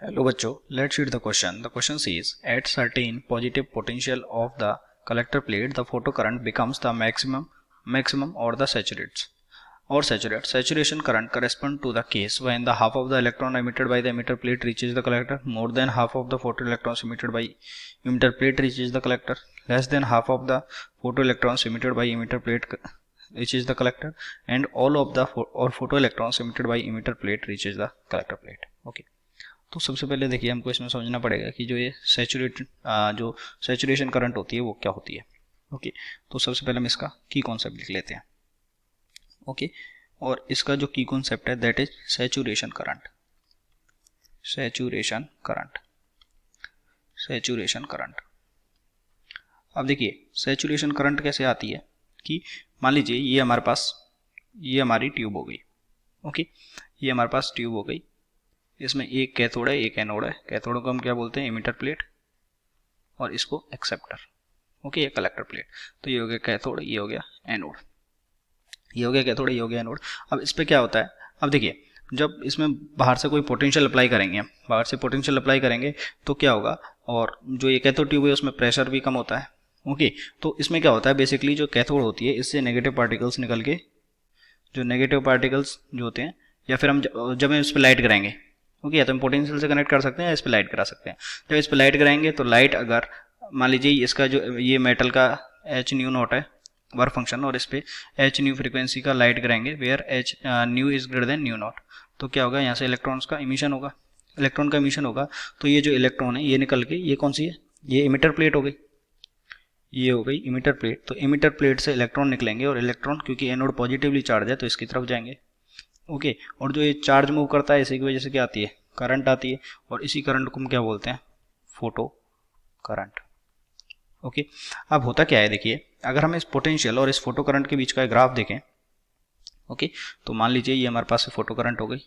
Hello बच्चों, let's read the question. The question says, at certain positive potential of the collector plate, the photocurrent becomes the maximum or the saturates. Saturation current correspond to the case when the half of the electron emitted by the emitter plate reaches the collector, more than half of the photoelectrons emitted by emitter plate reaches the collector, less than half of the photoelectrons emitted by emitter plate reaches the collector, and all of the photoelectrons emitted by emitter plate reaches the collector plate. Okay. तो सबसे पहले देखिए हमको इसमें समझना पड़ेगा कि जो ये सैचुरेशन करंट होती है वो क्या होती है। ओके, तो सबसे पहले हम इसका की कॉन्सेप्ट लिख लेते हैं। ओके, और इसका जो की कॉन्सेप्ट है दैट इज सैचुरेशन करंट। अब देखिए सैचुरेशन करंट कैसे आती है कि मान लीजिए ये हमारे पास ये हमारी ट्यूब हो गई। ओके, ये हमारे पास ट्यूब हो गई, इसमें एक कैथोड है एक एनोड है। कैथोड को हम क्या बोलते हैं, एमिटर प्लेट, और इसको एक्सेप्टर। ओके, ये कलेक्टर प्लेट। तो ये हो गया कैथोड, ये हो गया एनोड, ये हो गया कैथोड, ये हो गया एनोड। अब इस पे क्या होता है, अब देखिए जब इसमें बाहर से कोई पोटेंशियल अप्लाई करेंगे, हम बाहर से पोटेंशियल अप्लाई करेंगे तो क्या होगा, और जो ये कैथोड ट्यूब है उसमें प्रेशर भी कम होता है। ओके, तो इसमें क्या होता है, बेसिकली जो कैथोड होती है इससे नेगेटिव पार्टिकल्स निकल के, जो नेगेटिव पार्टिकल्स जो होते हैं, या फिर हम जब हम इस पर लाइट कराएंगे, ओके, या तो हम पोटेंशियल से कनेक्ट कर सकते हैं या इस पर लाइट करा सकते हैं। जब इस पर लाइट कराएंगे तो लाइट अगर मान लीजिए इसका जो ये मेटल का एच न्यू नॉट है वर्क फंक्शन, और इस पर एच न्यू फ्रीक्वेंसी का लाइट कराएंगे where H nu is greater than nu naught, तो क्या होगा, यहाँ से इलेक्ट्रॉन्स का इमिशन होगा, इलेक्ट्रॉन का इमिशन होगा। तो ये जो इलेक्ट्रॉन है ये निकल के, ये कौन सी है, ये इमिटर प्लेट हो गई, ये हो गई इमिटर प्लेट। तो इमिटर प्लेट से इलेक्ट्रॉन निकलेंगे, और इलेक्ट्रॉन क्योंकि एनोड पॉजिटिवली चार्ज है तो इसकी तरफ जाएंगे। ओके, और जो ये चार्ज मूव करता है इसी की वजह से क्या आती है, करंट आती है, और इसी करंट को हम क्या बोलते हैं, फोटो करंट। ओके, अब होता क्या है, देखिए अगर हम इस पोटेंशियल और इस फोटो करंट के बीच का ग्राफ देखें, ओके, तो मान लीजिए ये हमारे पास फोटो करंट हो गई।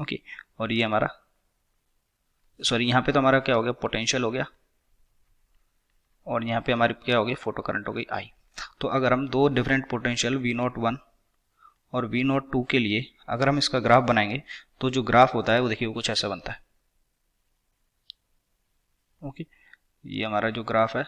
ओके, और ये हमारा सॉरी यहाँ पे तो हमारा क्या हो गया, पोटेंशियल हो गया, और यहाँ पे हमारी क्या हो गई, फोटो करंट हो गई आई। तो अगर हम दो डिफरेंट पोटेंशियल V01 और V02 के लिए अगर हम इसका ग्राफ बनाएंगे तो जो ग्राफ होता है वो देखिए वो कुछ ऐसा बनता है। ओके, ये हमारा जो ग्राफ है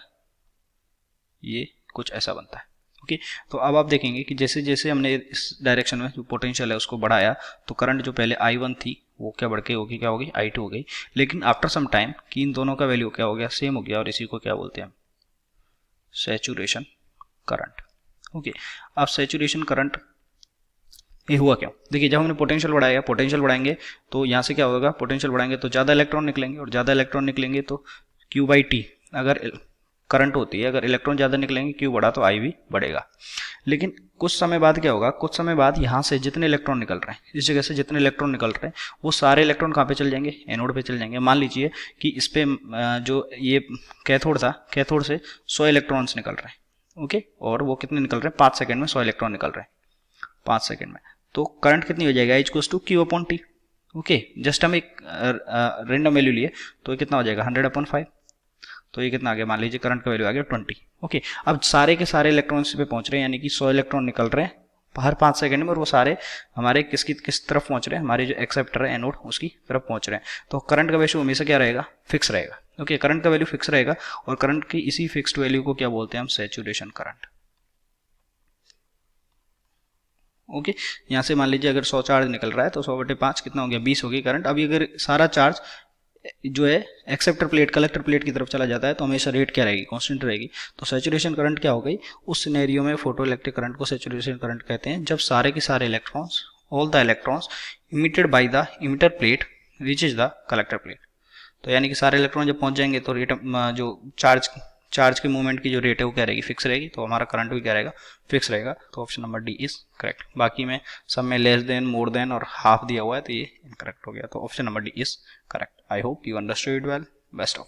ये कुछ ऐसा बनता है। ओके, तो अब आप देखेंगे कि जैसे जैसे हमने इस डायरेक्शन में जो पोटेंशियल है उसको बढ़ाया तो करंट जो पहले I1 थी वो क्या बढ़ के होगी, क्या होगी, I2 हो गई। लेकिन आफ्टर सम टाइम कि इन दोनों का वैल्यू क्या हो गया, सेम हो गया, और इसी को क्या बोलते हैं, सैचुरेशन करंट। ओके, अब सैचुरेशन करंट ये हुआ क्यों, देखिए जब हमने पोटेंशियल बढ़ाया, पोटेंशियल बढ़ाएंगे तो यहाँ से क्या होगा, पोटेंशियल बढ़ाएंगे तो ज़्यादा इलेक्ट्रॉन निकलेंगे, और ज़्यादा इलेक्ट्रॉन निकलेंगे तो Q/T अगर करंट होती है, अगर इलेक्ट्रॉन ज़्यादा निकलेंगे Q बढ़ा तो I भी बढ़ेगा। लेकिन कुछ समय बाद क्या होगा, कुछ समय बाद यहाँ से जितने इलेक्ट्रॉन निकल रहे हैं, इस जगह से जितने इलेक्ट्रॉन निकल रहे हैं वो सारे इलेक्ट्रॉन कहाँ पे चल जाएंगे, एनोड पे चल जाएंगे। मान लीजिए कि इस पे जो ये कैथोड था, कैथोड से 100 इलेक्ट्रॉन्स निकल रहे हैं। ओके, और वो कितने निकल रहे हैं, 5 सेकेंड में 100 इलेक्ट्रॉन निकल रहे हैं 5 सेकेंड में। तो करंट कितनी हो जाएगा, H=Q/T। ओके, जस्ट हम एक रेंडम वैल्यू लिए तो ये कितना हो जाएगा, 100/5। तो ये कितना आ गया, मान लीजिए करंट का वैल्यू आ गया 20। ओके, अब सारे के सारे इलेक्ट्रॉन्स पे पहुंच रहे हैं, यानी कि 100 इलेक्ट्रॉन निकल रहे हैं हर 5 सेकंड में, और वो सारे हमारे किस तरफ पहुंच रहे हैं, हमारे जो एक्सेप्टर है एनोड उसकी तरफ पहुंच रहे हैं। तो करंट का वैल्यू हमेशा क्या रहेगा, फिक्स रहेगा। ओके, करंट का वैल्यू फिक्स रहेगा, और करंट की इसी फिक्स्ड वैल्यू को क्या बोलते हैं हम, सैचुरेशन करंट। ओके, यहाँ से मान लीजिए अगर 100 चार्ज निकल रहा है तो 100/5 कितना हो गया, 20 हो गई करंट। अभी अगर सारा चार्ज जो है एक्सेप्टर प्लेट कलेक्टर प्लेट की तरफ चला जाता है तो हमेशा रेट क्या रहेगी, कांस्टेंट रहेगी। तो सैचुरेशन करंट क्या हो गई, उस सिनेरियो में फोटो इलेक्ट्रिक करंट को सैचुरेशन करंट कहते हैं, जब सारे के सारे electrons, all the electrons emitted by the emitter plate reaches the collector plate. तो यानी कि सारे इलेक्ट्रॉन जब पहुंच जाएंगे तो रेट जो चार्ज के मूवमेंट की जो रेट है वो क्या रहेगी, फिक्स रहेगी। तो हमारा करंट भी क्या रहेगा, फिक्स रहेगा। तो option number D is correct. बाकी में सब में लेस देन, मोर देन और हाफ दिया हुआ है तो ये इनकरेक्ट हो गया। तो option number D is correct. I hope you understood well. Best of